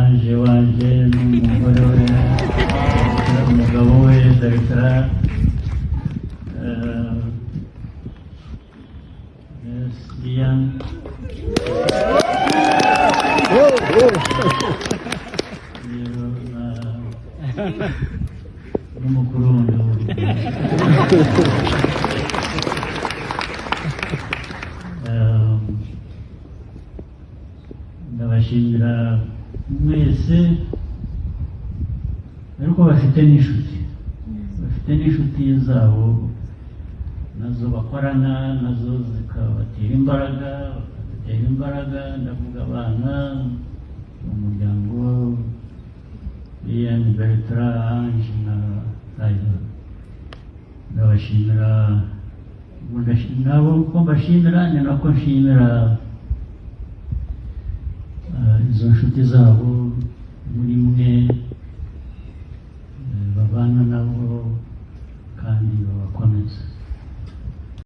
Ange wanje n'umugore we umugabo we Bertrand Diane n'umukuru wundi ndabashimira mwese ariko bafite n'inshuti zabo nazo bakorana nazo zikabatera imbaraga ndavuga abana umuryango Ian Bertrand Ange na Tayo ndabashimira nabo uko mbashimira ni nako nshimira izo nshuti zabo muri mwe babana nabo